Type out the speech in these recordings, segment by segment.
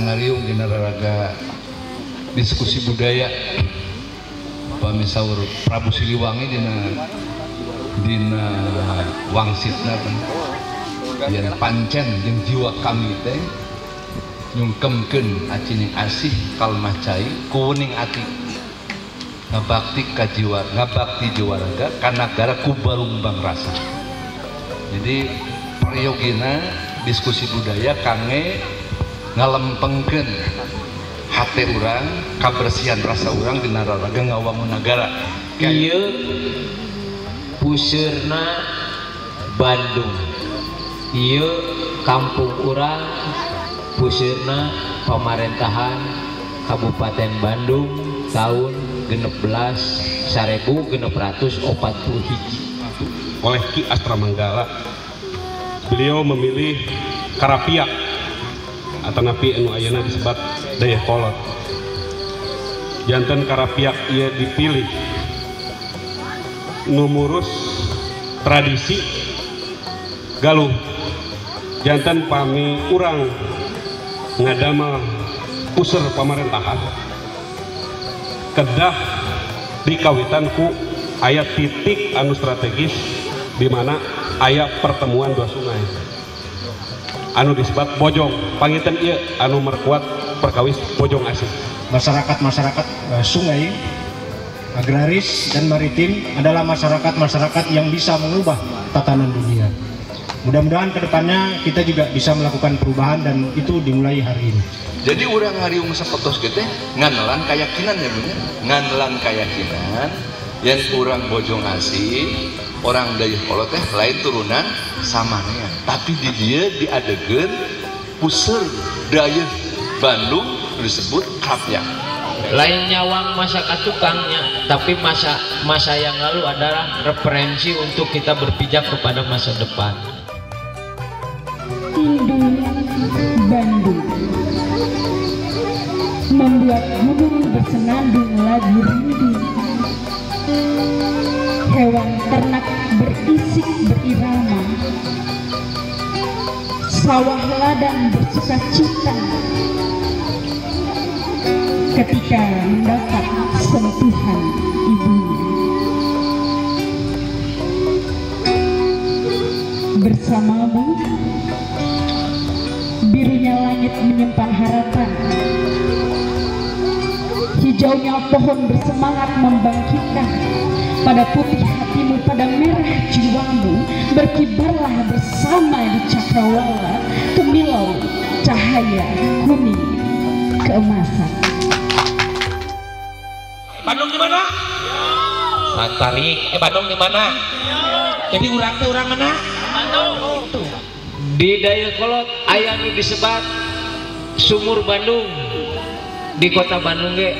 sangariung dina raraga diskusi budaya pami saur Prabu Siliwangi dina wangsitna yen pancen jeung jiwa kami teh nyungkemkeun acining asih kalmah cai kuning ati ngabakti ka jiwa ngabakti jiwa raga ka nagara ku barumbang rasa. Jadi priyogina diskusi budaya kangge ngalempengkeun hati urang kabersihan rasa urang dina raraga ngawangun nagara. Ieu puseurna Bandung, ieu kampung urang puseurna pemerintahan Kabupaten Bandung tahun 16.641 oleh Ki Astra Manggala. Beliau memilih Karapiak atau napi anu ayeuna disebut Dayakolot. Janten Karapiak ia dipilih ngurus tradisi galuh. Janten pami urang ngadamel puseur pemerintahan kedah dikawitan ku aya titik anu strategis di mana aya pertemuan dua sungai anu disebut Bojong. Panginten ieu anu merkuat perkawis Bojong Asih. Masyarakat sungai agraris dan maritim adalah masyarakat yang bisa mengubah tatanan dunia. Mudah-mudahan kedepannya kita juga bisa melakukan perubahan dan itu dimulai hari ini. Jadi orang hariung sapotos gitu nganelan keyakinan ya bener, nganelan keyakinan yang kurang Bojong Asih orang Dayakolot teh lain turunan samanya, tapi di dia diadegeun puseur Daya Bandung disebut Karapiak. Lain nyawang masa katukangnya, tapi masa yang lalu adalah referensi untuk kita berpijak kepada masa depan. Indung Bandung membuat gunung bersenandung lagu rindu, hewan ternak berisik berirama, sawah ladang bersuka cita ketika mendapat sentuhan ibunya. Bersamamu birunya langit menyimpan harapan, hijaunya pohon bersemangat membangkitkan, pada putih hatimu, pada merah jiwamu, berkibarlah bersama di cakrawala kemilau cahaya kuning keemasan. Bandung di mana? Santari, Bandung di mana? Jadi orang mana? Bandung. Di Dayakolot aya nu disebat Sumur Bandung. Di kota Bandung ge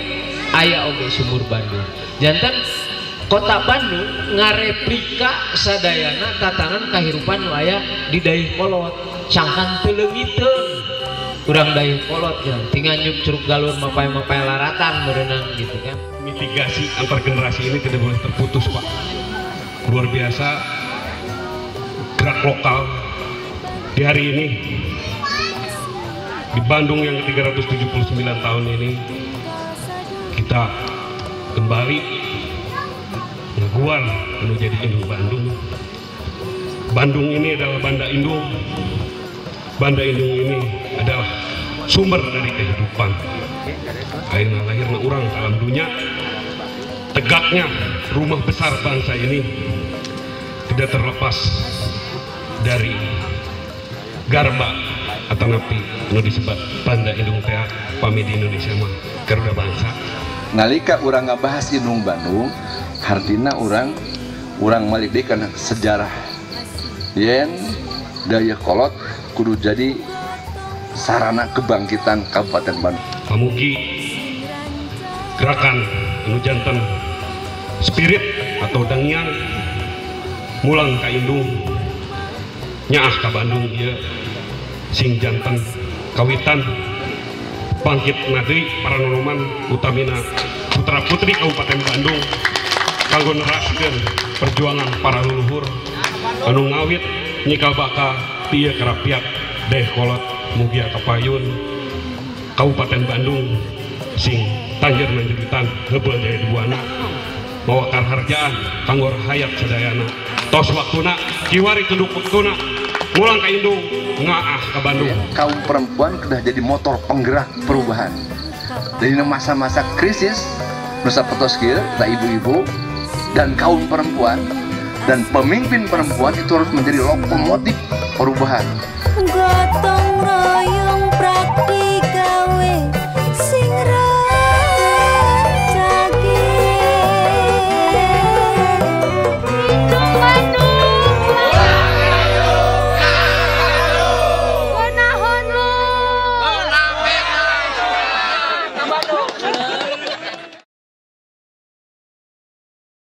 aya oge Sumur Bandung. Janten kota Bandung ngareplika sadayana tatanan kahirupan nu aya di Dayakolot. Sangkan teu leungiteun. Urang Dayakolot ya, tinggal nyuk curug galur mapai-mapai laratan berenang gitu kan. Mitigasi antar generasi ini tidak boleh terputus, Pak. Luar biasa gerak lokal di hari ini di Bandung yang ke-379 tahun ini kita kembali ngeguar menjadi Indung Bandung. Bandung ini adalah Banda Indung. Banda Indung ini adalah sumber dari kehidupan. Akhirnya lahirnya orang dalam dunia, tegaknya rumah besar bangsa ini tidak terlepas dari garba atau napi nu disebut Banda Indung teh pami di Indonesia mah Garuda bangsa. Nalika urang ngabahas Indung Bandung, hardina urang malik kana sejarah yen Dayakolot kudu jadi sarana kebangkitan Kabupaten Bandung. Pamugi gerakan anu janten spirit atau dangian mulang ka Indung nyaah ka Bandung ieu sing janten kawitan bangkit nadri para nonoman utamina putra putri Kabupaten Bandung kanggo neraskeun perjuangan para leluhur anu ngawit nyikal baka tieu Karapiak Dayakolot mugia kapayun Kabupaten Bandung sing tanjir nanjuritan hebel jaya duana mawakar harjaan kanggo hayat sadayana tos waktuna kiwari tunduk waktuna ngulang ka indung ngaah ke Bandung. Kaum perempuan sudah jadi motor penggerak perubahan. Dari masa-masa krisis Nusa Petoskir, ibu-ibu dan kaum perempuan dan pemimpin perempuan itu harus menjadi lokomotif perubahan. Gotong royong